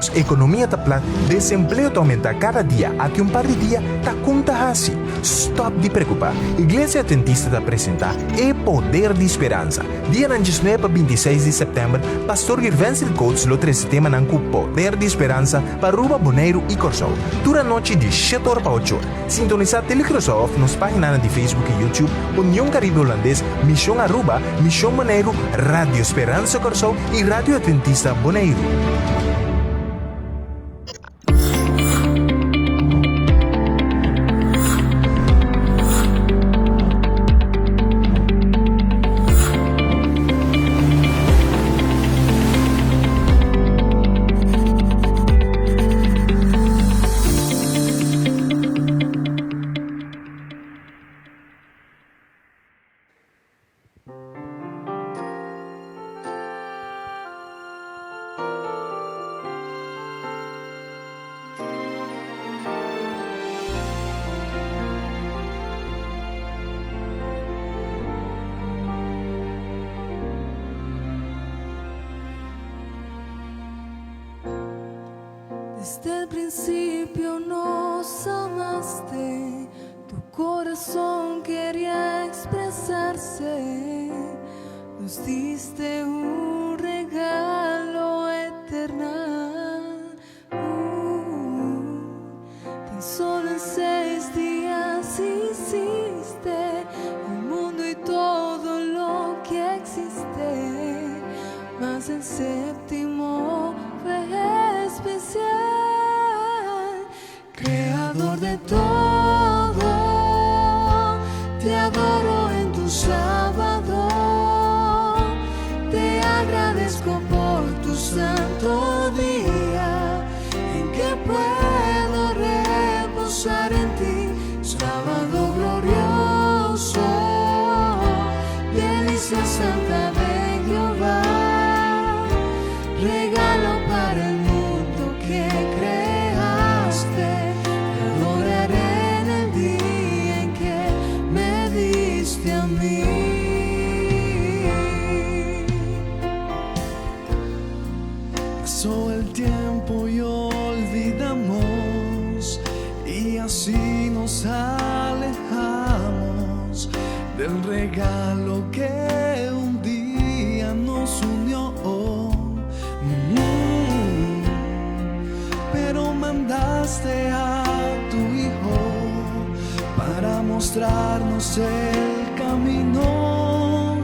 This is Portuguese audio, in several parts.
Dios, economia está plan, desempleo está aumenta cada dia, aqui par de dia está conta assim. Stop de preocupar. Igreja Adventista está apresenta E Poder de Esperança. Dia 19 a 26 de setembro, Pastor Jurvensley Koots lo treze tema nanku Poder de Esperança para Ruba Boneiro e Corsol. Dura noite de 7 horas para 8 horas. Sintonizar Telecrosoft nos páginas de Facebook e YouTube, União Caribe Holandês, Missão Aruba, Missão Boneiro, Rádio Esperança Corsol e Rádio Adventista Boneiro. Desde el principio nos amaste, tu corazón quería expresarse, nos diste un regalo eternal. Tan solo en 6 días hiciste el mundo y todo lo que existe, mas el séptimo fue especial. Creador de todo, te adoro en tu sábado, te agradezco por tu santo día, en que puedo reposar en ti, sábado glorioso, delicia santa de Jehová, regalo para el mundo que creaste, te adoraré en el día en que me diste a mí. Pasó el tiempo y olvidamos, y así nos alejamos del regalo que un día nos unió. Pero mandaste a tu Hijo para mostrarnos el camino,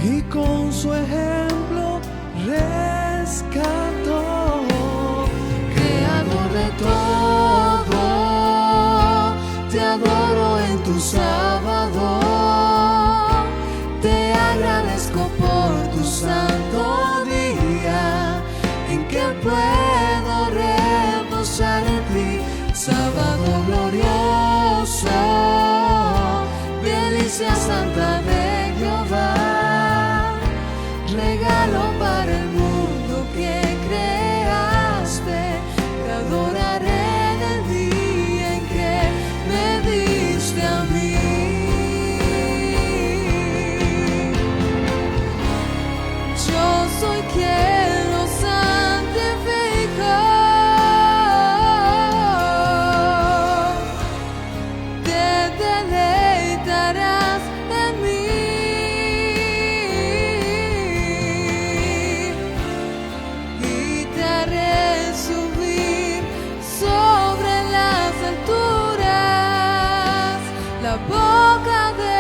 y con su ejemplo rescató. Creador de todo, te adoro en tu sábado, te agradezco por tu santo día, en que puedo reposar en ti, sábado glorioso, delicia santa de Jehová, regalo para el mundo que creaste, te adoraré en el día en que me diste a mí. Yo soy quien lo santificó, te deleitarás en mí, y te haré subir sobre las alturas. La boca de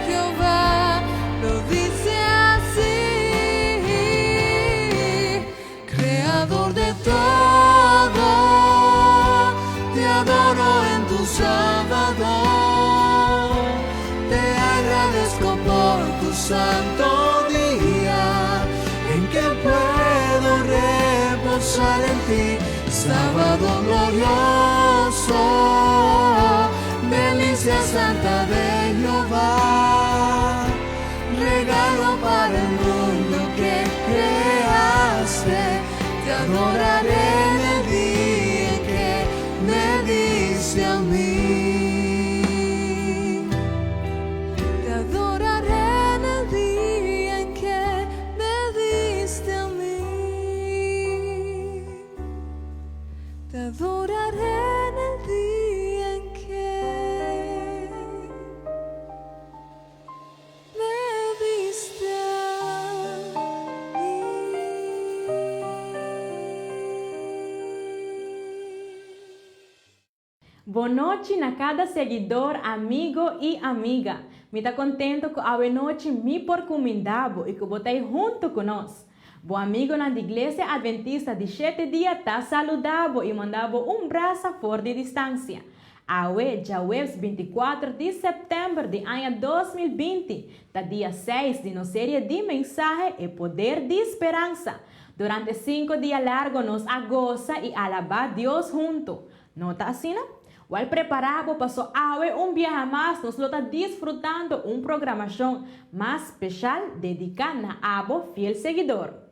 Jehová lo dice así. Creador de todo, te adoro en tu sábado, te agradezco por tu santo día, en que puedo reposar en ti, sábado glorioso, delicia santa de Jehová, regalo para el mundo que creaste, te adoraré en el día en que me diste a mí. Te adoraré en el día en que me diste a mí. adoraré en el día en que me diste a mí. Boa noite na cada seguidor, amigo e amiga. Me tá contento que a noite me porcumindabo e que botei junto conosco. Bom amigo na igreja Adventista de 7 dias tá saludado e mandava braço fora de distância. Awe, já o 24 de setembro de ano 2020, tá dia 6 de nossa série de mensagem e poder de esperança. Durante 5 dias largos nos agosta e alabar Deus junto. Nota assim, não? Al preparado para awe viaje más, nos lo está disfrutando programação mais especial dedicada a abo fiel seguidor.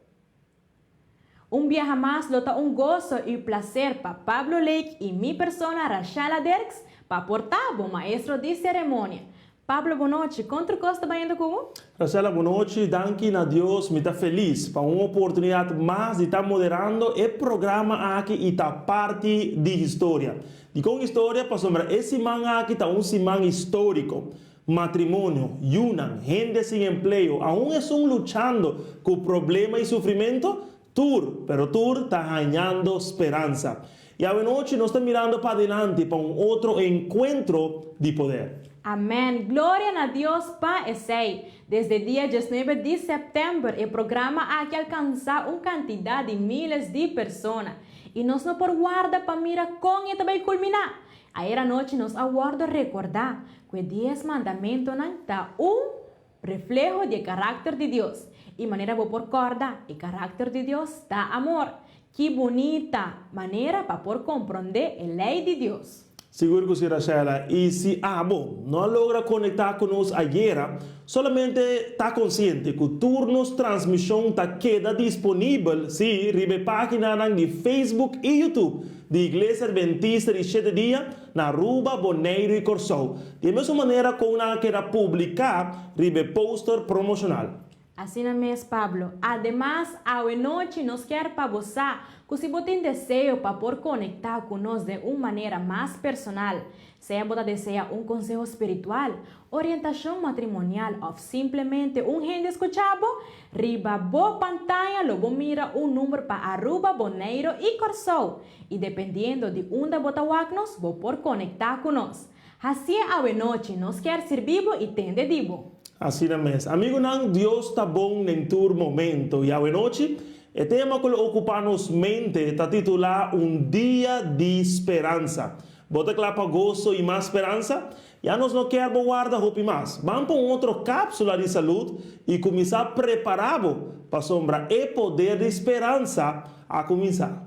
Viaje más lo está gozo e prazer para Pablo Lake e mi persona Rachala Derks para portar maestro de cerimônia. Pablo, boa noite. Quanto costa indo com? Rachala, boa noite. Danke a Deus, me está feliz para uma oportunidade mais de estar moderando o programa aqui e estar parte de história. E com história, para sombra, esse man aqui está semana histórico. Matrimônio, yunan, gente sem emprego, aún estão lutando com problema e sofrimento, pero tur está ganhando esperança. E a noite nós estamos mirando para adelante para outro encontro de poder. Amém. Glória a Deus para esse. Desde o dia 19 de setembro, o programa aqui alcança quantidade de milhares de pessoas. E nós não por guarda para mirar como ele vai culminar. Aí a noite nós aguardo recordar que 10 mandamentos não está reflejo de caráter de Deus. E maneira vou por corda, o caráter de Deus está amor. Que bonita maneira para por compreender a lei de Deus. Seguro que sim, Rachala. E se não logra conectar conosco ayer, solamente está consciente que o turno de transmissão está queda disponível se ribe página de Facebook e YouTube de Igreja Adventista de 7 dias na Rua Boneiro e Corsou. De mesma maneira como queda publicar ribe poster promocional. Assim mesmo, Pablo. Ademais, a noite nós quer para você que se você tem desejo para por conectar conosco de uma maneira mais personal, seja você deseja conselho espiritual, orientação matrimonial ou simplesmente gente escuchado, riba boa pantalla, logo mira número para Aruba, Boneiro e Corsou. E dependendo de onde você nos vou por conectar conosco. Assim, a noite nós quer ser vivo e tende divo. Assim mesmo. Amigo, não, Deus está bom em todo momento. E a noite, o tema que ocupa nos mente está titulado Dia de Esperança. Bota lá para gozo e mais esperança. Já nós não queremos guardar roupa mais. Vamos para outra cápsula de saúde e começar a preparar para sombra e poder de esperança a começar.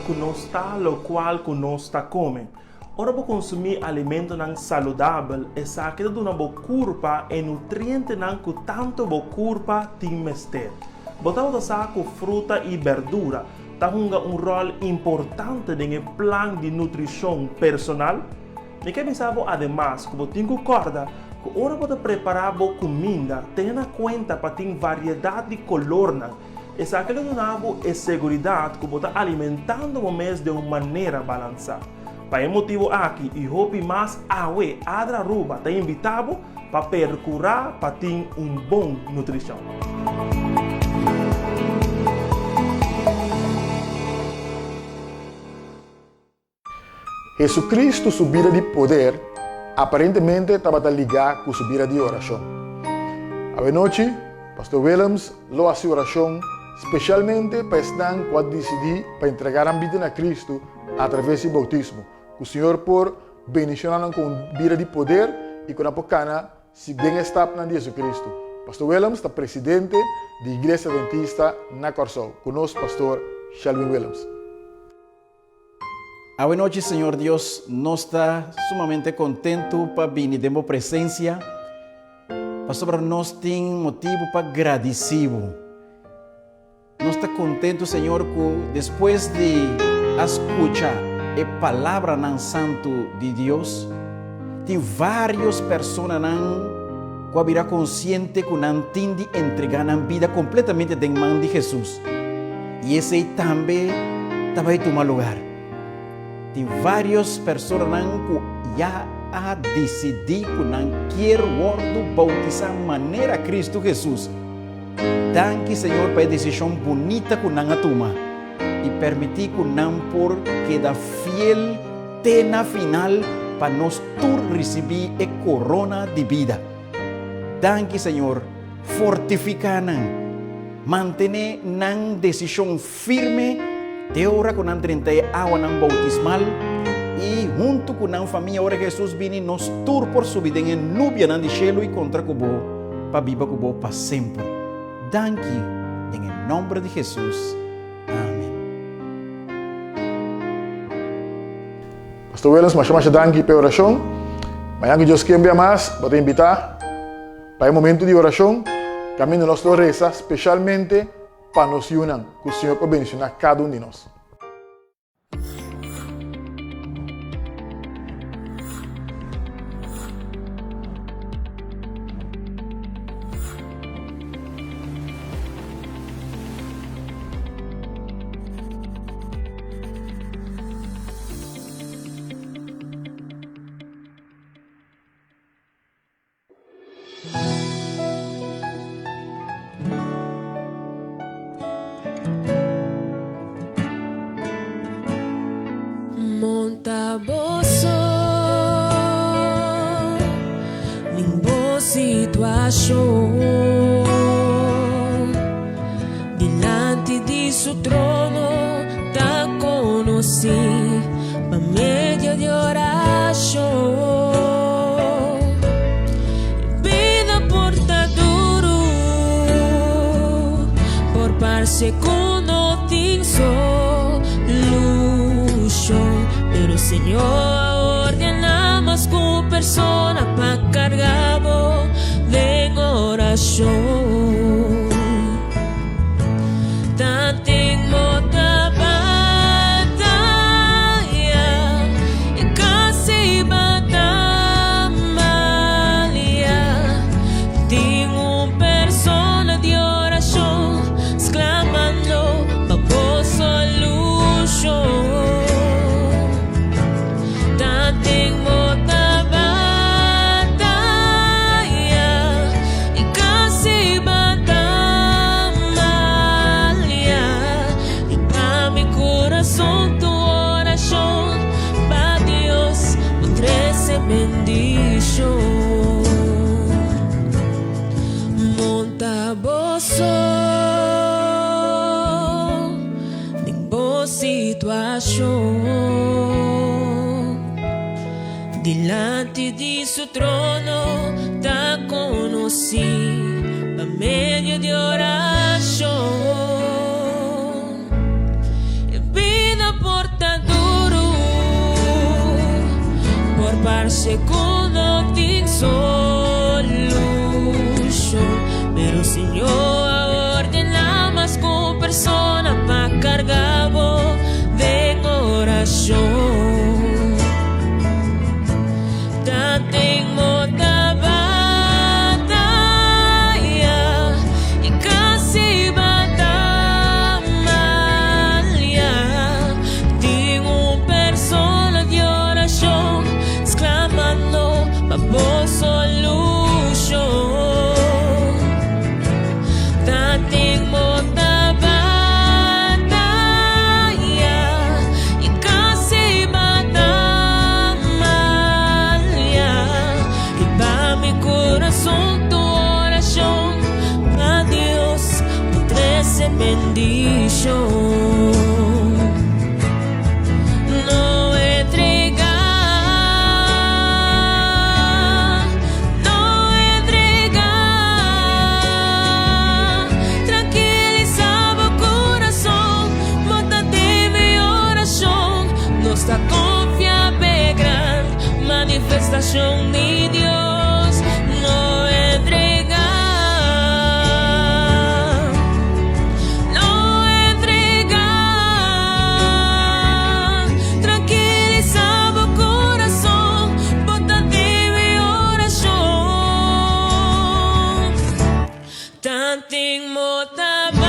Que não está lo qual que não está comendo. Ora, para consumir alimento não saudável, essa que dá uma boa curva e nutriente não que tanto boa curva tem mestre. Botando saco fruta e verdura, está um rol importante no plano de nutrição personal. E que pensava, además, que você tem que acordar que ora para preparar a comida, tenha em conta para ter variedade de color. Essa que é segurança que você está alimentando o mês de uma maneira balançada. Para esse motivo aqui, e hobby mais awe, adra ruba, está invitado para percorrer para ter bom nutrição. Jesucristo subira de poder, aparentemente estava ligado com subira de oração. A noite, Pastor Williams lo hace oração especialmente para estar quando decidir para entregar a vida a Cristo através do bautismo. O Senhor por bendicionar com vida de poder e com a pocana se bem está na Jesus Cristo. Pastor Williams está presidente de Iglesia Adventista na Corsol, conosco pastor Shelvin Williams. Buenas noches, Señor Dios. Nos está sumamente contento para venir de tu presencia. Pastor, nós tem motivo para agradecido. Nós está contento, Senhor, que depois de escutar a palavra nan santo de Deus, tem várias pessoas que virá consciente que não entende entregar a vida completamente em mão de Jesus. E esse também vai tomar lugar. Tem várias pessoas que já a decidir que não quer bautizar de maneira Cristo Jesus. Danke, Senhor, para a decisão bonita que não toma e permitir que não por quedar fiel até na final para nós todos receber a corona de vida. Danke, Senhor, fortificar-nos, manter na decisão firme, de hora que não trente água não bautismal. E junto com a família, ora Jesus vem nos tur por subir em nuvem de cielo e contra cubo para viver cubo para sempre. Danke em nome de Jesus. Amém. Pastor Williams, mas danke pela oração. Amanhã que Deus quer mais, vou invitar para o momento de oração. Caminho nós reza, especialmente para nos unir, que o Senhor pode bendicionar cada de nós. Monta boso ninguna situación delante de su trono te conocí por medio de oración. Vida porta duro por par segundo tin pero Señor ordena más con persona pa cargado de oración. Tanto mota batalla y casi batalla. Tengo persona de oración exclamando bajo solución. Bendición. Monta boso ninguna situación delante de su trono te conocí por medio de oración. Vida porta duro por par segundo tin solution, pero Señor ordena más con persona pa cargado de oración. Tengo da batalla y casi batalla. Tengo persona de oración exclamando bajo solución. Tengo da batalla y casi batalla. Y va mi corazón tu oración, a Dios tu trece bendición. No entregar oración ni Dios no entrega. No entrega. Tranquilizaba o corazón, bota de mi oración. Tanto inmutable.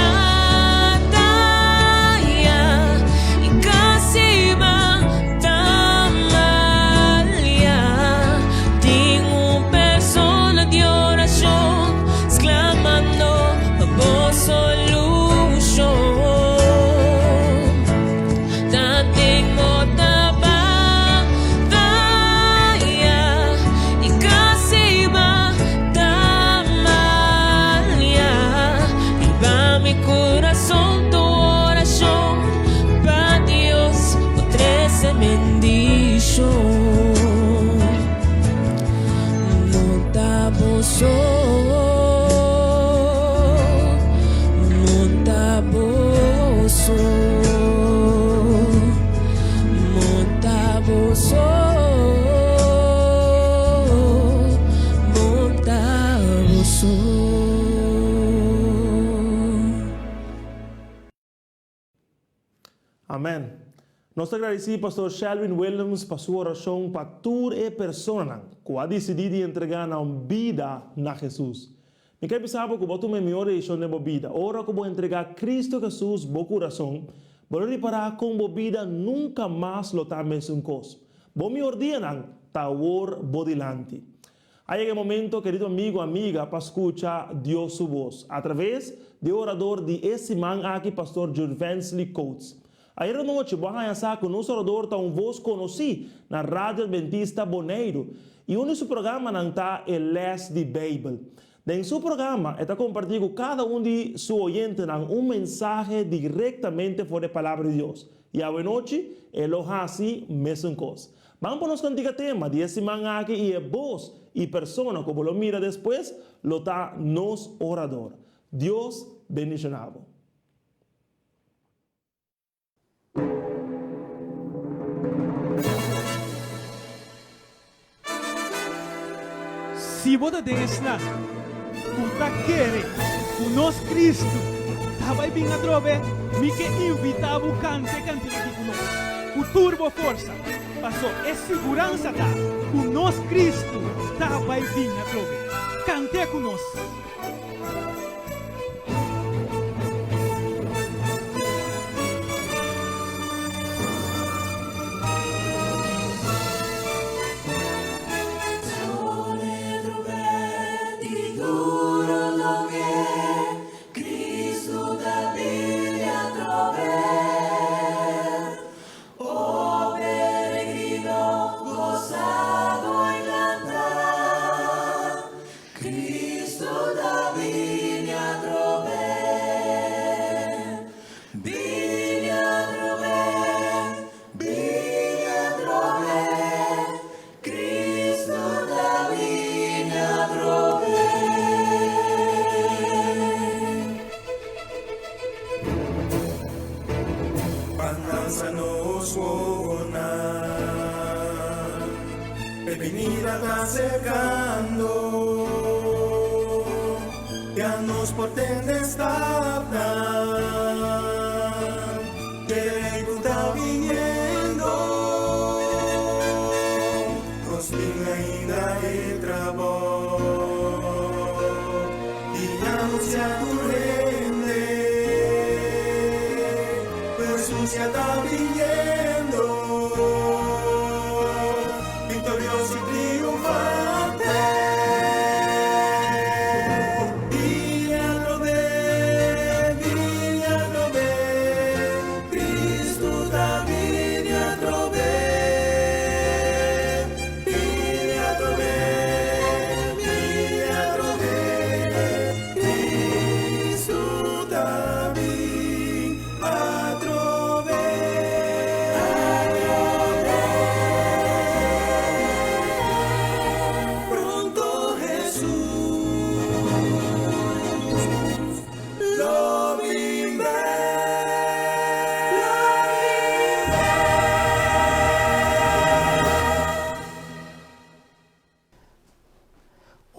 Amém. Nós agradecemos pastor Shelvin Williams por sua oração para toda a pessoa que ha decidido entregar a vida na Jesus. Me quero pensar que você tem a melhor decisão da vida. Ora que você entregar Cristo Jesus no coração, você reparar com a vida nunca mais lo está mesmo coisa. Você me ordena ta or bodilante. Aí é o momento, querido amigo, amiga, para escutar Deus sua voz através do orador de esse man aqui, pastor Jurvensley Koots. Ayer noite, vamos a que nosso orador está voz conhecido na Rádio Adventista Boneiro e um de seu programa está el Les de Bible. Em seu programa, está compartilhando cada de seus oyentes mensagem diretamente fora da palavra de Deus. E a noite, ele hace mesmo coisa. Vamos para nosso antigo tema de esse man aqui e é voz e pessoa como lo mira depois, lo está nos orador. Deus bendicionado. Se você desna, puta querer, o nosso Cristo, estava bem a trove, me que invitava o cante aqui conosco. O turbo força, passou é segurança tá, o nosso Cristo, estava bem a trove, cante conosco. Venida está acercando, ya nos portende estar, que está viniendo, nos tiene ainda el trabajo, y anuncia tu rende, Jesús ya está viniendo.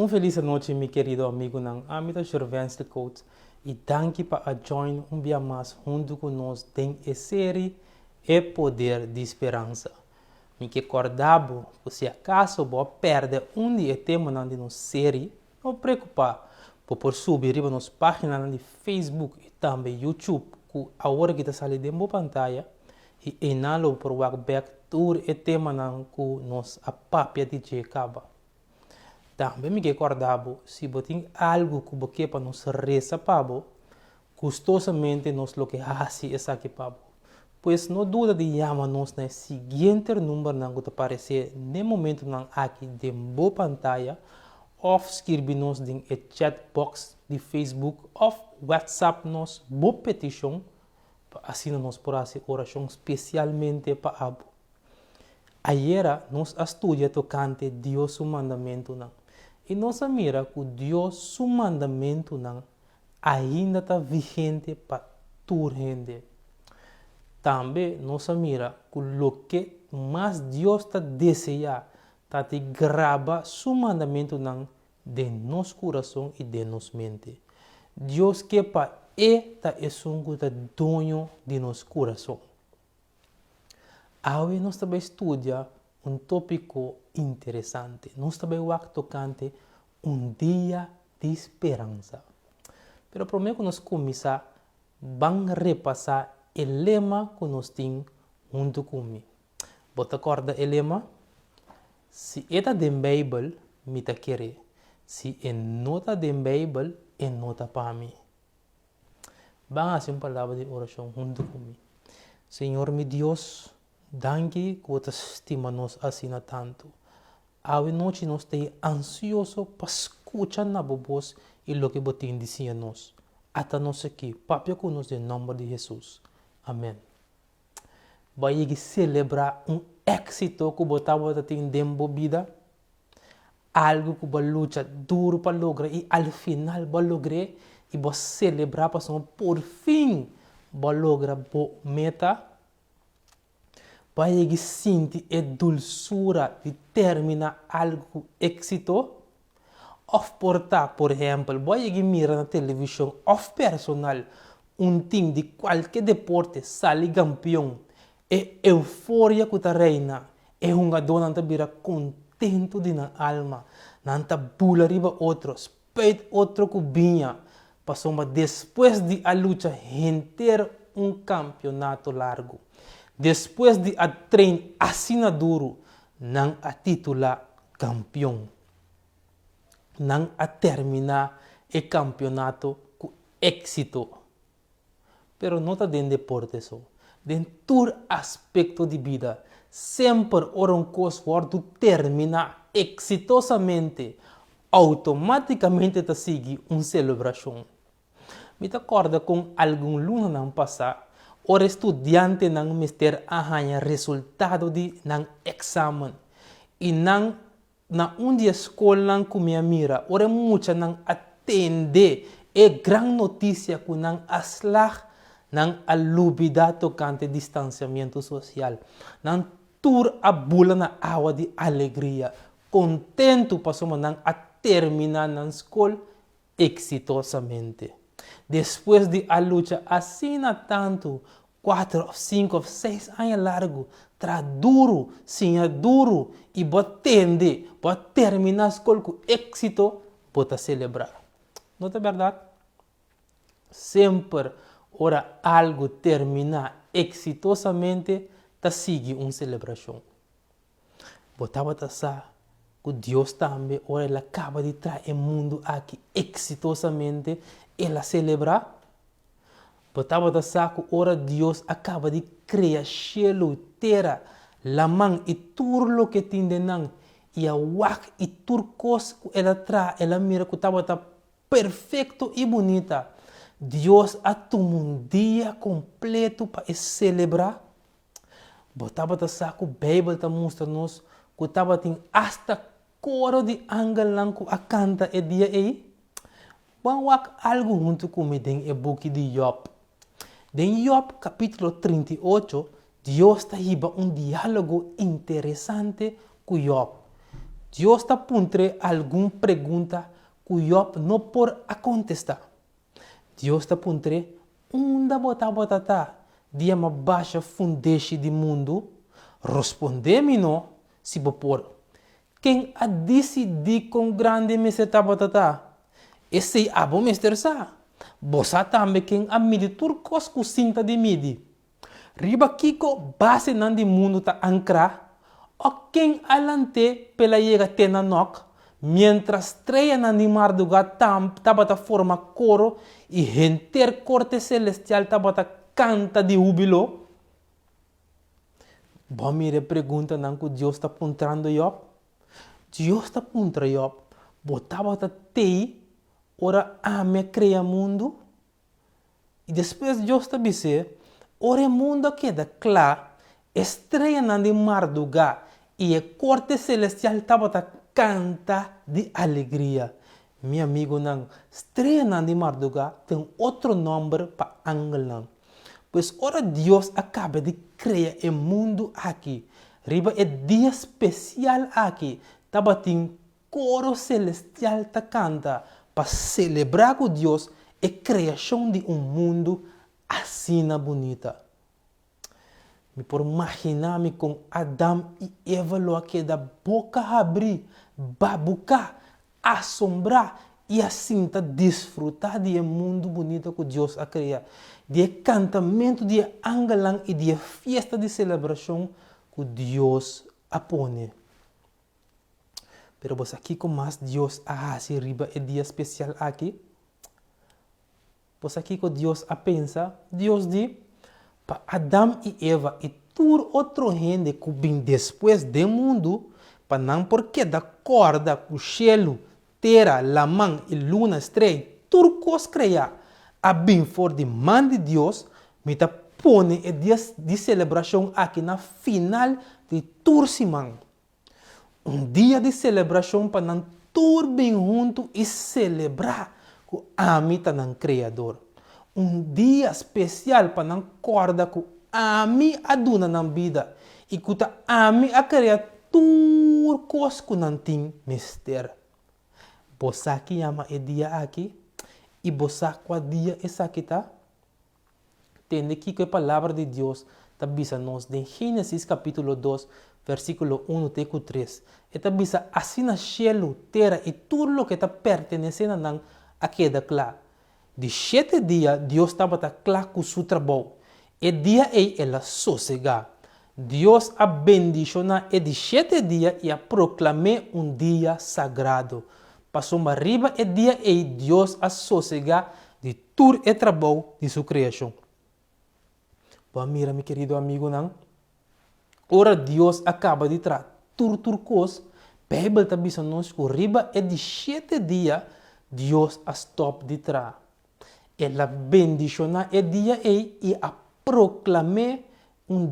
feliz noite, meu querido amigo ng âmbito Jurvensley Koots. E danke para join dia mais junto conosco em a série E Poder de Esperança. Me que acordavo, se acaso vou perder dia tema de nossa série, não preocupar, por subir para nossa página de Facebook e também YouTube, que agora que está saindo de pantalla, e enalo por back tour e tema que nos apapia de Jacaba. Também me acordava, se botem algo que você para nos reza pabo, custosamente nos lo que hace es aqui pabo. Pois não duda de chamar-nos na seguinte número que te aparecer no momento aqui de boa pantalla, ou escrever-nos em chat box de Facebook, ou WhatsApp nos boa petição, assim nós por essa oração especialmente para abo. Ayer nós estudia tocante Deus o mandamento e nós mira que Deus o mandamento ainda está vigente para toda gente. Também nós mira que o que mais Deus está deseja está te grava o mandamento de nosso coração e de nossa mente. Deus que para está é um que dono de nosso coração. Hoje nós também estudamos tópico interessante. Nós também tocante dia de esperança. Pero primeiro que nós começar, vamos repassar o lema que nós temos junto comigo. Bota corda o lema? Se é da Bíblia, me tá querer. Se é nota da Bíblia, é nota para mim. Vamos fazer uma palavra de oração junto comigo. Senhor, meu Deus, danke que você estima nos assim tanto. Hoje noite nós estamos ansiosos para escuchar na voz e o que você diz a nós. Até nós aqui, papai conosco em nome de Jesus. Amém. Vai celebrar êxito que você tem dentro da vida. Algo que você luta duro para lograr e ao final você lograr e você celebrar para por fim você lograr a meta. Vai sentir a dulçura de terminar algo com êxito. Ou portar, por exemplo, vai mirar na televisão, ou personal, time de qualquer deporte sai campeão. É euforia que reina. É uma dona que vira contento de na alma. Não bula riba outro, speit outro que vinha. Passou depois de a luta inteira campeonato largo. Depois de a treino assim duro, não a titular campeão. Não a terminar o campeonato com êxito. Pero não está dentro de deporte só. Dentro de todo aspecto de vida, sempre ora coisa tu terminar exitosamente, automaticamente te sigue uma celebração. Me acorda com algum aluno não passar, ora estudante não mister arranha resultado de não exame e não na dia escola com minha mira, ora muita não atende é grande notícia que não aslag não alubida tocante distanciamento social, não tur a bula na água de alegria, contento passamos não a terminar na escola exitosamente. Depois de a luta assim tanto 4, 5, 6 anos largo, tra duro, sim duro, e botende, para terminar a escola com êxito, bota celebrar. Não é verdade? Sempre, ora algo terminar exitosamente, ta sigue uma celebração. Botava sa que Deus também, ora ele acaba de trazer o mundo aqui exitosamente, ela celebra. Botava sa que ora Deus acaba de criar cielo, terra, la mão e tudo o que tem dentro, e a wak e tudo coisa que ela traz, ela mira que estava perfeito e bonita. Deus a um dia completo para celebrar. Botava sa que a Bíblia está mostrando-nos que estava tem hasta coro de angelanco a canta e dia aí. Vamos algo junto comigo em book de Job. Em Job capítulo 38, Deus está riba diálogo interessante com Job. Deus está puntre alguma pergunta que Job não pode contestar. Deus está puntre onde bota dia uma baixa fundeixe do mundo. Respondemos não se por. Quem a decidir com grande meseta bota esse abo mister sa. Bosa também quem a militar cos com cinta de midi. Riba kiko base nan di mundo ta ancra. O quem alante pela yega tena nok. Mientras treia nan di marduga tabata forma coro e renter corte celestial tabata canta de júbilo. Bom, mire pergunta nan que Deus está puntrando Job. Deus está puntra Job. Botava tei ora ame cria mundo. E depois Deus está dizer, ora mundo queda claro, estreia nan di marduga e corte celestial tabata canta de alegria. Meu amigo, não estreia nan di marduga tem outro nome para angelan. Pois ora Deus acaba de criar o mundo aqui. Riba é dia especial aqui. Tabatim coro celestial ta canta para celebrar com Deus a criação de mundo assim bonita. Me por imaginar-me com Adão e Eva lo que da boca abrir, babucar, assombrar e assim desfrutar de mundo bonito que Deus a criar, de cantamento, de angelang e de festa de celebração que Deus a põe. Pero vos aqui com mais Deus a se riba é dia especial aqui. Vos aqui com Deus a pensa, Deus diz para Adão e Eva e todo outro gente que vem depois do mundo, para não porque da corda, o cielo, terra, la mão e luna, estrela, tudo coisa criar, a bem for de mão de Deus, me tá põe o dia de celebração aqui na final de Tursimang. Dia de celebração para não tudo bem junto e celebrar que a mim tá no Criador. Dia especial para não corda que a mim aduna na vida e que a mim a criar tudo coisa que não tem mistério. Você aqui ama o dia aqui e você qual dia esse aqui tá? Tem aqui que a palavra de Deus está bisa-nos em Gênesis capítulo 2, versículo 1 até 3. Está bisa assim na cielo, terra e tudo o que está pertencendo a queda claro. De 7 dias, Deus estava claro com o seu trabalho. E dia ela sossegar. Deus a bendicionar e de 7 dias e a proclamar dia sagrado. Passou uma riba e dia Deus a sossegar de todo o trabalho de sua criação. Bom, mira, meu querido amigo, não? Ora Deus acaba de trazer tudo coisa. A Bíblia está dizendo nos que riba é de 7 dias, Deus a stop de trazer. Ela bendiciona o dia e a proclamar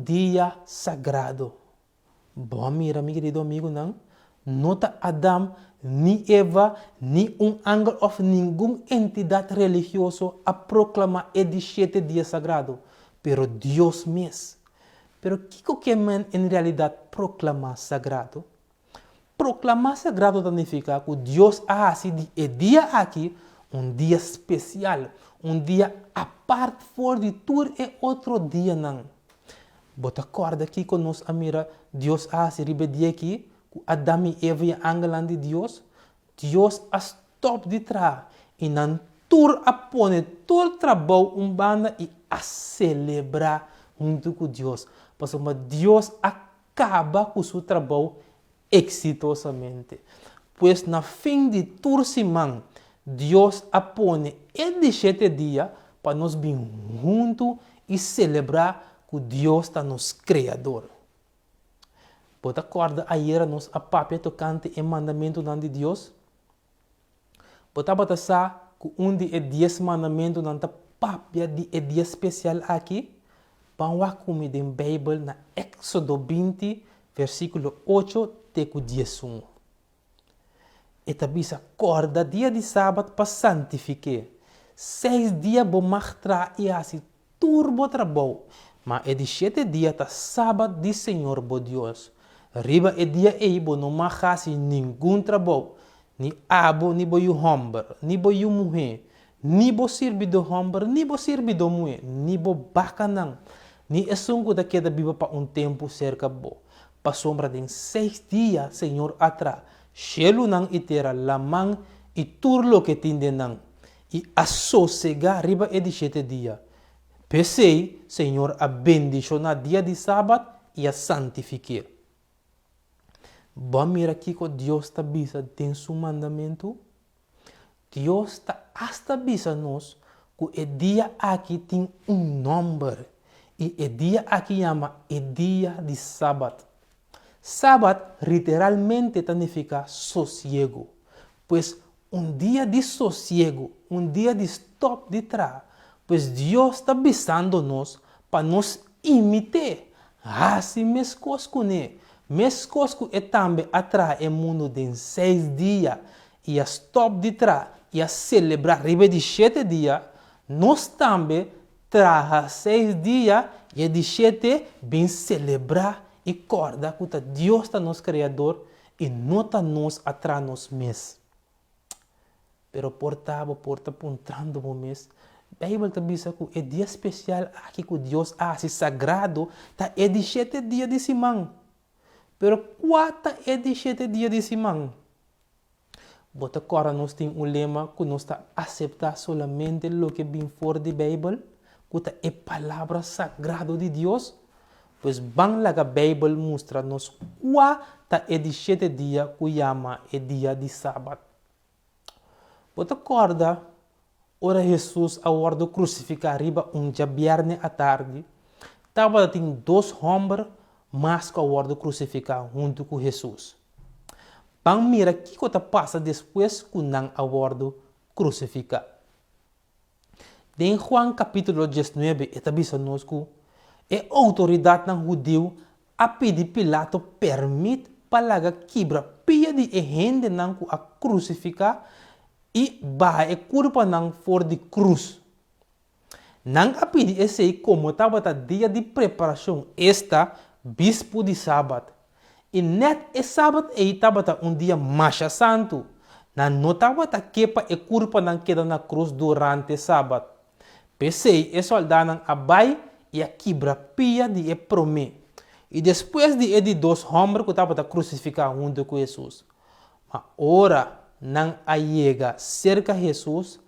dia sagrado. Bom, mira, meu querido amigo, não? Nota Adão, nem Eva, nem ángel ou nenhuma entidade religiosa a proclamar o 7 dias sagrado. Pero Deus mesmo. Pero o que em realidade proclamar sagrado? Proclamar sagrado significa que Deus hace o dia aqui dia especial, dia a parte fora de tudo e outro dia não. Bota corda aqui conosco, amira, Deus hace o dia aqui, Adão e Eva e angelan de Deus, Deus a stop de trás e não tur a pone todo trabalho banda e a celebrar junto com Deus. Porque Deus acaba com o seu trabalho exitosamente. Pois na fim de Tursimang, Deus a pone de 7 dias para nós vir juntos e celebrar que Deus está nos criador. Bota acorda ayer nos a papia tocante e mandamento de Deus. Bota sa que de 10 mandamentos na papia de dia especial aqui. Vamos comigo em Bíblia na Éxodo 20, versículo 8 até 11. E tabisa corda dia de sábado para santificar. 6 dias vou mostrar e assim turbo trabalho. Mas é de 7 dias tá sábado de Senhor bo Deus. Riba e dia bo não mahasi nenhum trabalho, ni abo, ni bo yu homem, ni bo yu mulher, ni bo sirbi do homem, ni bo sirbi do mulher, ni bo bacanang, ni esungo da queda biba pa tempo cerca bo. Pa sombra de 6 dias, Senhor atra, shelu nang itera lamang iturlo que tinde nang, e assossegar riba e de 7 dias. Pensei, Senhor, a bendicionar dia de sábado e a santificar. Bom, mira aqui que Deus está bisa tem seu mandamento. Deus está hasta bisa nós que o dia aqui tem número. E o dia aqui chama o dia de sábado. Sábado literalmente significa sossego. Pois dia de sossego, dia de stop de trás. Pois Deus está bisando-nos para nos imitar. Assim mesmo né? Mesmo é também atrás o mundo de 6 dias e a stop de trás e a celebrar riba de 7 dias, nós também traz 6 dias e de 7 bem celebrar e corda que Deus está nosso Criador e não está nos atrás nos mês. Pero porta apontando o mês. A Bíblia está dizendo que é dia especial aqui que Deus hace sagrado, tá é de 7 dias de semana. Pero quanto é de 7 dias de semana? Bota agora nós temos lema que nós está aceitar solamente o que vem fora da Bíblia, que é palavra sagrada de Deus. Pois bem lá a Bíblia mostra-nos quanto é de 7 dias que chama é dia de sábado. Bota acorda, ora Jesus a hora de crucificar riba dia viernes à tarde, estava tem 2 homens mas que a hora de crucificar junto com Jesus. Bang mira que coisa passa depois que não a hora de crucificar. Em Juan capítulo 19, está dizendo que a autoridade não judeu a pedir Pilato permite para quebra pia de gente não a crucificar e vai a culpa não for de cruz. Não a pedir esse como estava dia de preparação esta bispo de sábado. E net e sábado estava dia mais santo. Não estava quepa e culpa não queda na cruz durante sábado. Pensei e soldado abai e a quebra pia de promê. E depois de 2 homens que estava crucificado junto com Jesus. Mas ora não a chega cerca de Jesus,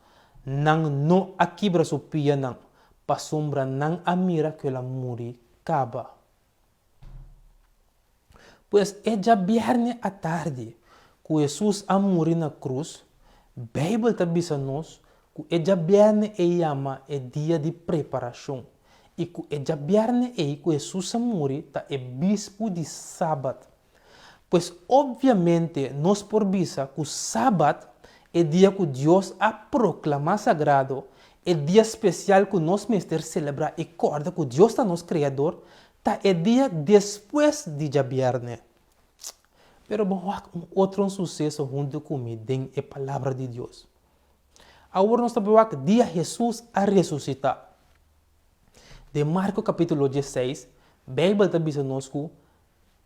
não a quebra sua pia não. Para sombra não a mira que ela morre acaba. Pois é já viernes à tarde que Jesus a morrer na cruz. A Bíblia está dizendo que é já viernes e chama é dia de preparação. E que é já viernes que Jesus a morrer tá é bispo de sábado. Pois obviamente nós por visa que o sábado é dia que Deus a proclamar sagrado, é dia especial que nós mestre celebrar e corda que Deus está nosso Criador. Tá é dia depois de já viernes. Pero outro sucesso junto comigo é a palavra de Deus. Agora nós estamos vendo dia Jesus a ressuscitar. De Marcos capítulo 16, a Bíblia está dizendo que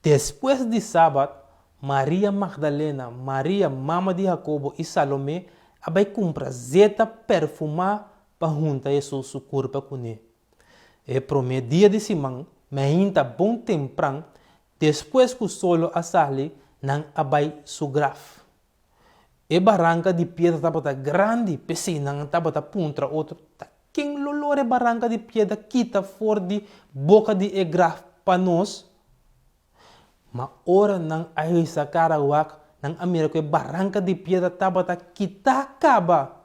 depois de sábado, Maria Magdalena, Maria, mama de Jacobo e Salomé, vai comprar zeta perfumar para juntar Jesus seu corpo com ele. E para o dia de semana, mas ainda bom temprano, depois que o sol assale, não abai su graf. E barranca de pedra estava grande, pesi não estava contra outro. Quem lolore barranca de pedra quita fora de boca de graf para nós. Mas ora não aí sacar a wak, não amira que barranca de pedra estava quita acaba.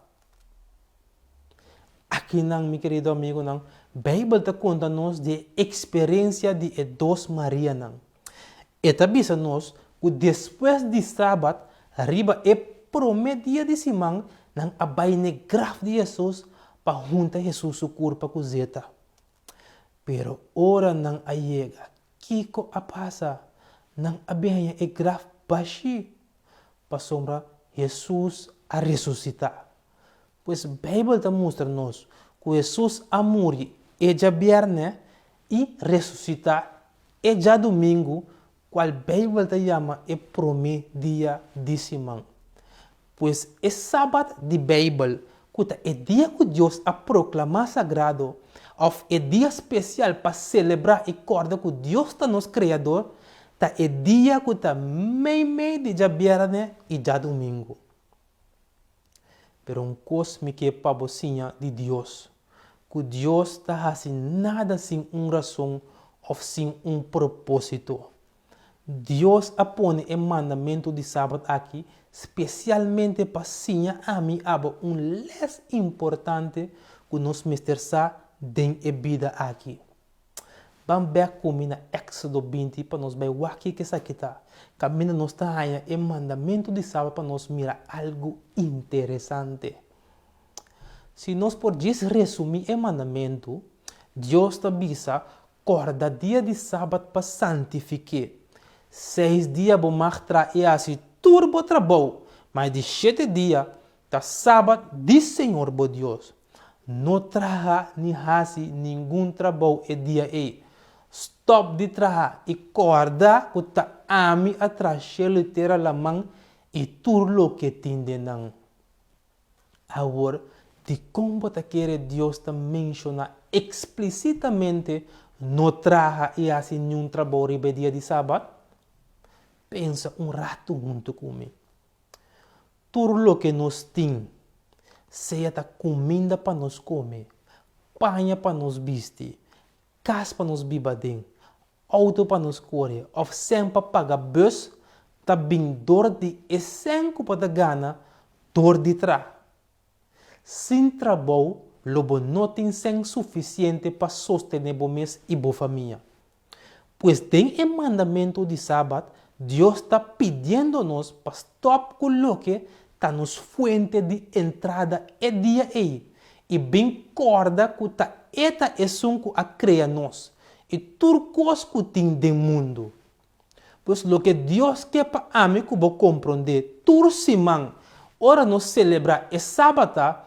Aqui não, meu querido amigo, não. Bíblia está contando-nos de experiência de 2 Maria. Não. E está dizendo-nos que depois de sábado, arriba é prometo dia de semana, não abai ne graf de Jesus para juntar Jesus o corpo com zeta. Pero ora não aiega, kiko a passa, não abenha e graf baixi, para sombra Jesus a ressuscitar. Pois a Bíblia está mostrando-nos que Jesus a morrer é já viernes e ressuscitar é já domingo, qual Bíblia te chama é primeiro dia de semana. Pois é sábado de Bíblia, que é dia que Deus a proclamar sagrado, ou é dia especial para celebrar e recordar que Deus está nosso Criador, é dia que está meio de já viernes e já domingo. Pero coisa que é para você de Deus, que Deus está fazendo nada sem uma razão ou sem propósito. Deus apone o mandamento de sábado aqui, especialmente para sinha a mim les importante que nós mestersa den a vida aqui. Vamos ver como na Éxodo 20 para nós ver o que está aqui. Caminho nós está aí o mandamento de sábado para nós mirar algo interessante. Se nós podemos resumir o mandamento, Deus está avisa corda dia de sábado para santificar. 6 dias vou mostrar e assim turbo trabalho, mas de 7 dias tá sábado de Senhor bo Deus. Não traga nem hace nenhum trabalho e dia aí. Stop de trabalhar e corda que tá ami atrás literal la mão e turlo que tinde não. Agora, de como te quer Deus te menciona explicitamente não traga e assim nenhum trabalho e dia de sábado? Pensa rato junto comigo. Tudo que nós temos, seja a comida para nós comer, panha para nós vestir, casa para nós viver, auto para nós correr, ou sempre pagar bus, tá bem dor de essenco para gana, dor de trás. Sem trabalho, lobo não tem suficiente para sostener o mês e a família. Pois tem o mandamento de sábado, Deus está pedindo-nos para stop coloque tá nos fuente de entrada e dia aí e bem corda que tá eta é sunco a criar nós e turcos que tem do mundo. Pois lo que Deus quer para mim que vou compreender tur simão ora nós celebrar é sábado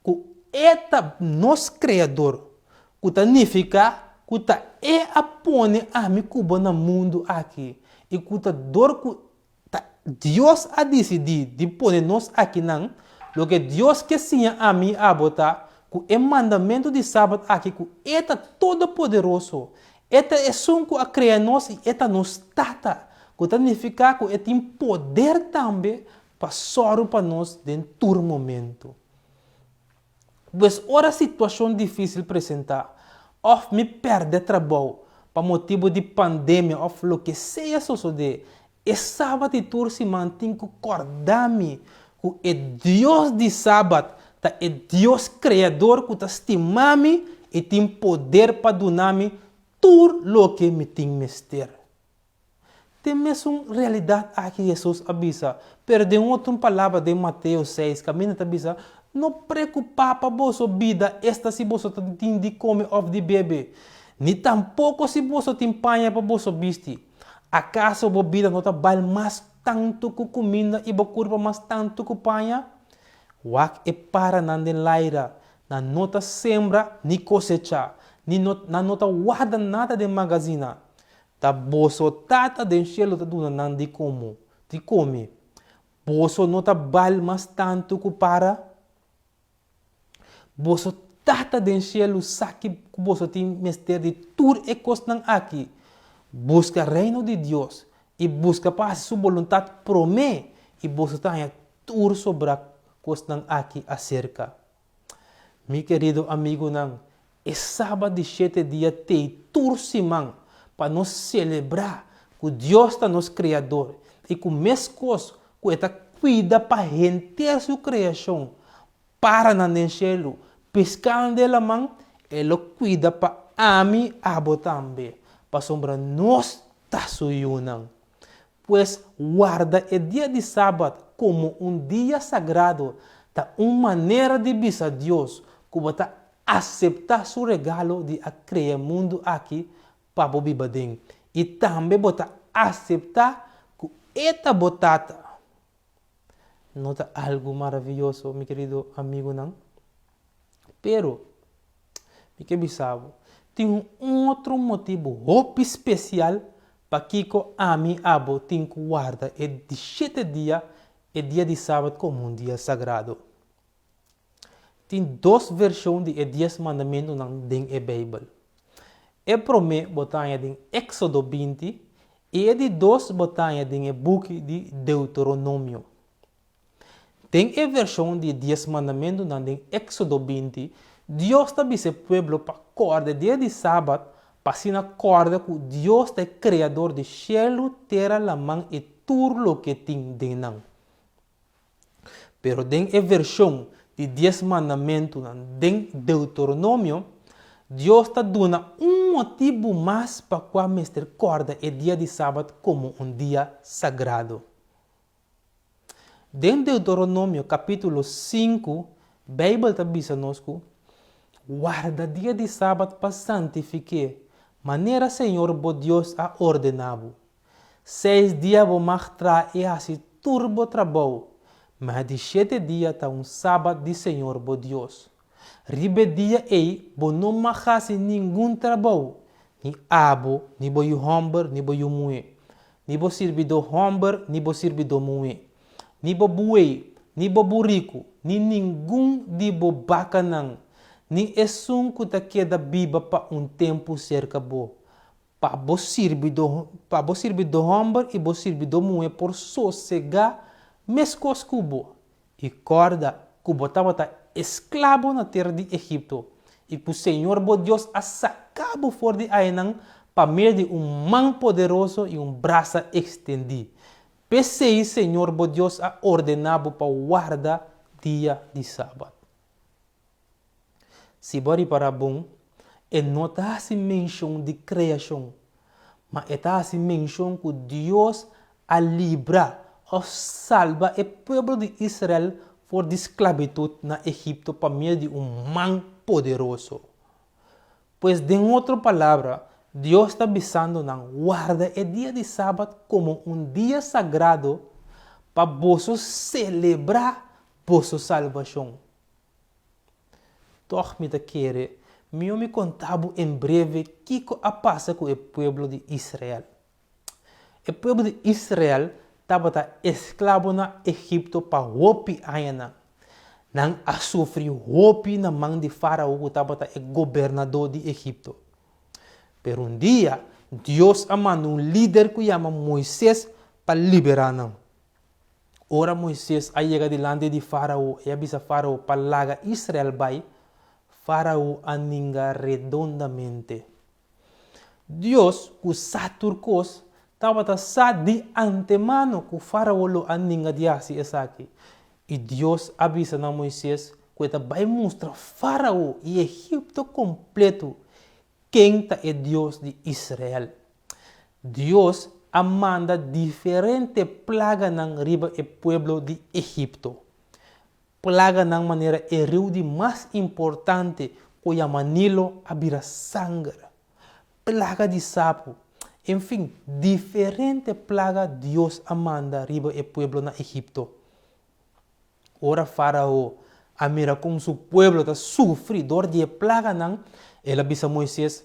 que eta nos criador que tá significa que tá é a pone a mim que vou no mundo aqui. E que dor que Deus a decidir de pôr nós aqui não, lo que Deus que sim a mim a botar, que é mandamento de sábado aqui, que é todo poderoso, é sunco a criar nós e é nos tata, que significa que tem poder também para sorrir para nós dentro do momento. Pois ora situação difícil apresentar, ou me perde trabalho, para motivo de pandemia ou lo que seja suceder, e sábado e tur se mantém que acordar-me que é Deus de sábado, é Deus criador que está estimando-me e tem poder para donar-me tudo lo que me tem mester. Tem mesmo realidade aqui Jesus avisa, perdeu outra palavra de Mateus 6, caminho te avisa, não preocupar para vossa vida, esta se você tem de comer ou de beber. Ni tampouco se você tem panha para você vestir. Acaso a vida não vale mais tanto que comida e a curva mais tanto que panha? Wak é para não de laira, não nota sembra ni cosecha, não nota guarda nada de magazina. Ta boso tata de cielo ta duna não de como, de come. Boso nota vale mais tanto que para. Boso tata den cielo saque que você tem mestre de tur e costan aqui. Busca o reino de Deus e busca para sua vontade promê e você tem tur sobre a costan aqui acerca. Meu querido amigo não, é sábado de 7 dias tem tur simão para nós celebrar que Deus está nosso criador e que o mesmo coisa que está cuida para render sua criação para não cielo. Pescando de la mão, ele cuida para a mim abo também, para sombra nós tasuyunang. Pois guarda o dia de sábado como dia sagrado, da uma maneira de bisa Deus, que você aceitar seu regalo de criar mundo aqui para viver bem. E também você aceitar que esta botata não é algo maravilhoso, meu querido amigo, não? Pero, que bisavo, tem outro motivo especial para Kiko ami abo tem que guarda e de 7 dias e dia de sábado como um dia sagrado. Tem 2 versões de 10 mandamentos na Bíblia. E promete botar em Éxodo 20 e de 2 botar em book de Deuteronômio. Tem a versão de 10 mandamentos na Éxodo 20. Deus está dizendo ao povo para acordar dia de sábado para se acordar que Deus é criador de céu, terra, la mão e tudo o que tem dentro. Pero tem a versão de 10 mandamentos na Deuteronômio, Deus está dando motivo mais para qual mestre acorda o dia de sábado como um dia sagrado. Em Deuteronômio capítulo 5, a Bíblia está dizendo guarda dia de sábado para santificar, maneira Senhor bo Deus a ordenado. 6 dias vou mostrar e assim turbo trabalho, mas de 7 dias está sábado de Senhor bo Deus. Ribe dia ei, bo não marcase nenhum trabalho, ni abo, ni bo yu homber, ni bo yu mue, ni bo servidor homber, ni bo servidor mue, ni bo buei, ni bo burrico, ni nenhum de bo bacanang, ni esum que ta queda biba pa tempo cerca bo. Pa bo servidor homber e bo servidor mue por sossegar mescos cubo. E corda, cubo tava escravo na terra de Egipto. E o Senhor bo Deus a sacabo fora de Ainang para meio de mão poderoso e braço estendido. Pensei, Senhor bo Deus a ordenado para guardar dia de sábado. Se bori para bom, não está assim menção de criação, mas está assim menção que Deus a livra ou salva o povo de Israel por de esclavitud na Egipto para meio de mão poderoso. Pois, de outra palavra, Deus está avisando na guarda o dia de sábado como um dia sagrado para você celebrar vossa salvação. Toch me querer, me contava em breve o que passa com o povo de Israel. O povo de Israel estava escravo na Egipto para roupi ainda. Não a sofrer roupi na mão de Faraó que estava o governador de Egipto. Pero um dia, Deus mandou líder que chama Moisés para liberar não. Ora Moisés a chega delante de Faraó e avisa Faraó para lagar Israel vai. Faraó aninga redondamente. Deus, que saturcos, estava de antemano que Faraó lo aninga de assim essa aqui. E Deus avisa a Moisés que vai mostrar Faraó e Egipto completo quem é Deus de Israel. Deus manda diferente plaga na riba e pueblo de Egipto. Plaga na maneira é rio de mais importante que a Manilo abira sangue. Plaga de sapo. Enfim, diferente plaga Deus manda riba e pueblo na Egipto. Ora Faraó, a mira como seu pueblo está sofridor de plaga não, ele avisa Moisés,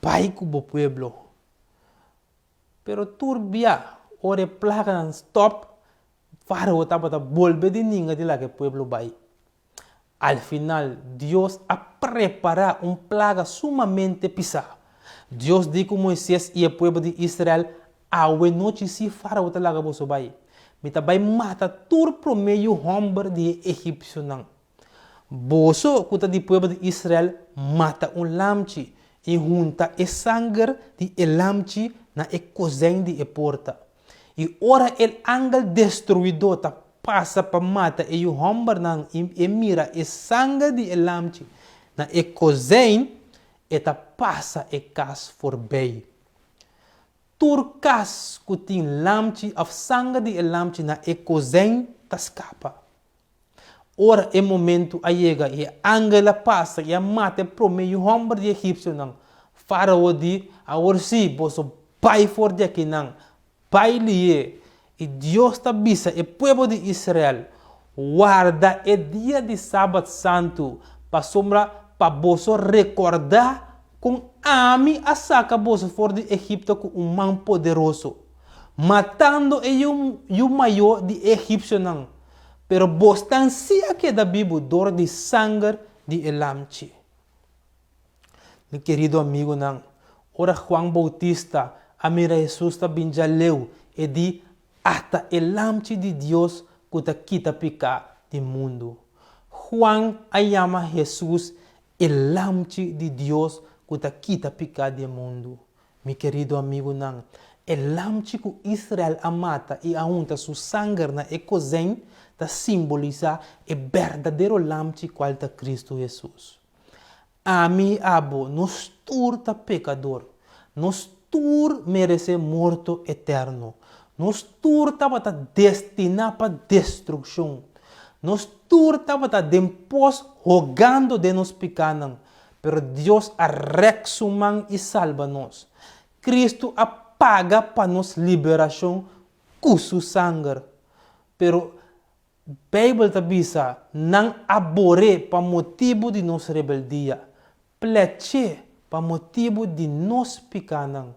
pai com o pueblo. Pero turbia, ora plaga não stop, Faraó estava a volver de ninguém de lá que o pueblo vai. Al final, Deus a preparar plaga sumamente pesada. Deus disse a Moisés e o povo de Israel, a noite se Faraó está lá que você vai. Mita vai matar todo o meio homem de egípcio não. Boso, que está de povo de Israel, mata lamchi e junta o sangue de lamchi na cozinha de porta. E ora o ángel destruidor ta passa para matar e o homem não e mira o sangue de lamchi na cozinha e ta passa e cas forbi. Turcas que tem lamchi of sangue de lamchi na cozinha ta escapa. Ora é momento a chega e ángel passa e mata pro meio homem de egípcio não. Faraó di a orsi boso pai for de aqui não. Pai lhe e Deus está bisa e povo de Israel guarda o dia de sábado santo para sombra para boso recordar com ami a saca bolsa fora de Egipto com man poderoso, matando o maior de Egipcio não. Pero bostancia que da Bíblia dor de sangue de elamchi. Meu querido amigo não, ora Juan Bautista, a mira Jesus ta binja leu e di hasta elamchi de Deus que ta quita pica de mundo. Juan a llama Jesus elamchi de Deus que ta quita pica de mundo. Meu querido amigo não, elamchi que Israel amata e aunta su sangue na ecozen ta simboliza o verdadeiro lamchi qual ta Cristo Jesus. Ami abo, nos turta pecador, nos tur merece morto eterno, nos turta bata destina para destruição, nos turta bata dempos rogando de nos picanan, pero Deus arrexuman e salva-nos. Cristo apaga para nos liberação com su sangue, pero Bíblia tabisa não abore para motivo de nos rebeldia, pleche para motivo de nos picanan.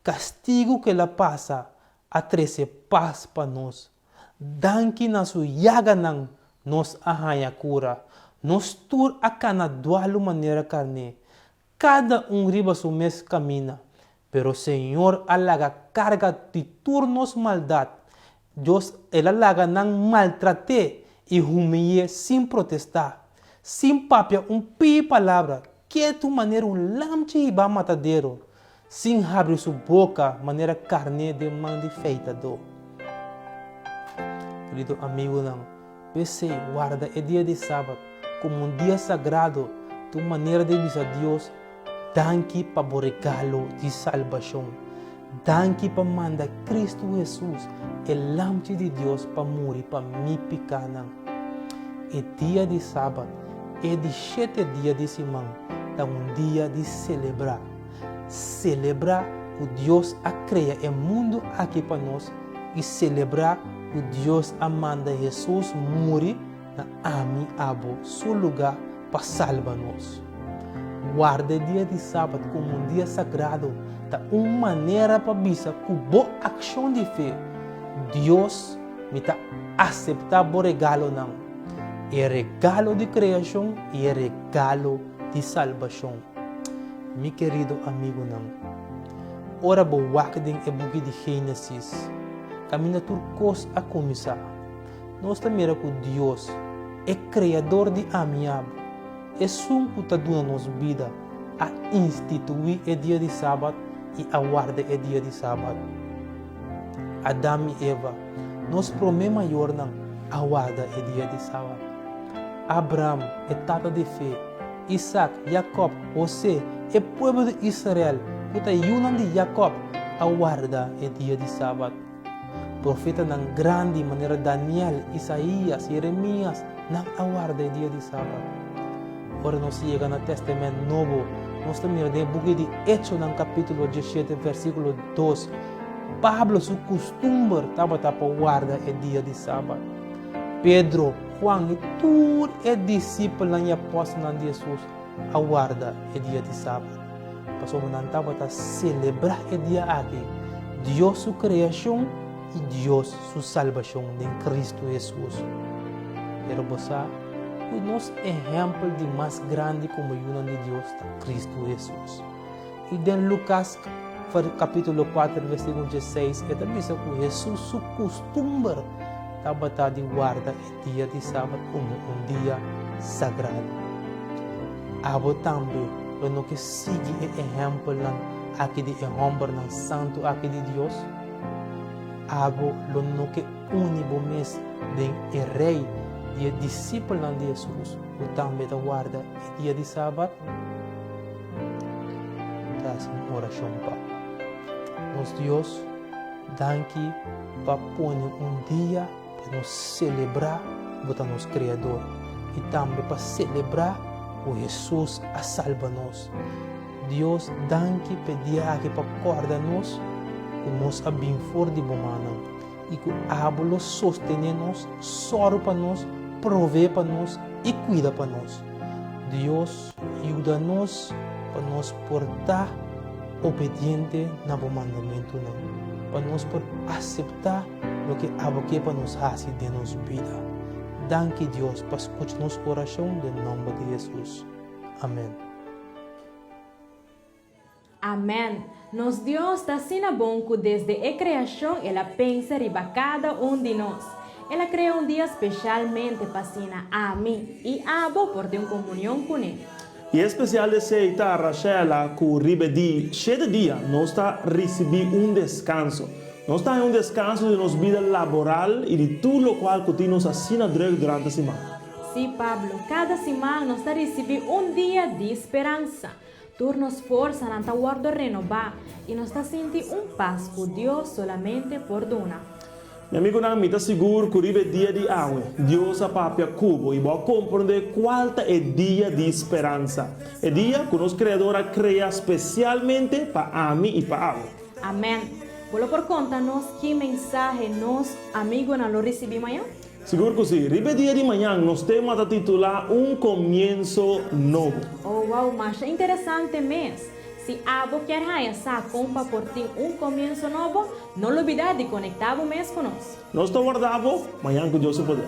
Castigo que ela passa a trazer paz para nós. Danki na su yaganan nos arranha cura. Nos tur a cana dualo maneira carne. Cada riba su mes camina. Pero Senhor alaga carga de turnos maldade. Deus ela alaga não maltrate e humilhe sem protestar. Sem papia pi palavra. Que tu maneira lamche e ba matadeiro. Sem abrir sua boca, maneira carne de mão de feita do. Querido amigo, não. Pense, guarda é dia de sábado como dia sagrado, tu maneira de dizer a Deus, danke para o regalo de salvação. Danke para mandar Cristo Jesus, o lamche de Deus para morrer para mim pecado. É dia de sábado, é de 7 dias de semana, é dia de celebrar. Celebrar o Deus a criar o mundo aqui para nós e celebrar o Deus a manda Jesus morrer na ami abo, seu lugar para salvar-nos. Guarde dia de sábado como dia sagrado, da uma maneira para bisa com boa ação de fé. Deus me está aceitar o regalo não. É regalo de criação e é regalo de salvação. Meu querido amigo não. Ora bo wakding e bugi de Gênesis. Camina turcos a começar. Nós também com Deus, é criador de amiabo. É um que está dando nos vida a instituir o dia de sábado e a guardar o dia de sábado. Adão e Eva, nós promete maior não a guardar o dia de sábado. Abraão é tata de fé. Isaac, Jacob, José, o povo de Israel, que está junto de Jacob a guardar o dia de sábado. Profeta na grande maneira Daniel, Isaías, Jeremias, não aguarda o dia de sábado. Ora nós chega no Testamento Novo, nós também temos o book de Hechos no capítulo 17, versículo 2. Pablo, seu costume, estava para guardar o dia de sábado. Pedro, Juan e todos os discípulos e apóstolos de Jesus aguarda o dia de sábado. Pastor, nós estava para celebrar o dia aqui. Deus, sua criação, e Deus, sua salvação em Cristo Jesus. Pero você, o nosso exemplo de mais grande comunhão de Deus é Cristo Jesus. E em Lucas, capítulo 4, versículo 16, é também que Jesus, seu costume, estava de guarda o dia de sábado como dia sagrado. Abo também, quando que sigue o exemplo aqui de homem santo aqui de Deus, abo no que único mês de rei e discípulo de Jesus, o também da guarda o dia de sábado, traz uma oração para nos Deus, danke para pôr dia para nos celebrar o nosso Criador e também para celebrar o Jesus a salva-nos. Deus, danke pedir aqui para acordar-nos que nós abim for de bomana e que o ábulo sostenha-nos, sorra para nós, provê para nós e cuida para nós. Deus, ajuda-nos para nos portar obediente na bom mandamento não, para nós por aceitar o que aboque para nos fazer de nossa vida. Danke Deus para escutar nosso coração em nome de Jesus. Amém. Amém. Nos Deus está sendo bom que desde a criação ela pensa riba cada de nós. Ela criou dia especialmente para sina a mim e a abo por ter uma comunhão com ele. E é especial aceitar a Rachela que ribedi cheio de dia nós está recebendo descanso. Nós está em descanso de nossa vida laboral e de tudo o qual que nos assina durante a semana. Sim, Pablo, cada semana nós está recebendo dia de esperança. Turnos força não está guardo renovar e nós está sentindo paz que Deus solamente perdona. Meu amigo não me está seguro que o dia de água, Deus a papia cubo e vai compreender qual é o dia de esperança. É dia que nosso Criador cria especialmente para mim e para água. Amém. Vou por conta nós que mensagem nós amigos não lo recebemos amanhã? Seguro que sim. Ribe dia de manhã nós temos a titular comienzo novo. Oh, wow, mas é interessante mesmo. Se abo quer essa compa por ter comienzo novo, não olvidar de conectar o mês conosco. Nós estamos guardando, amanhã com Deus se poder.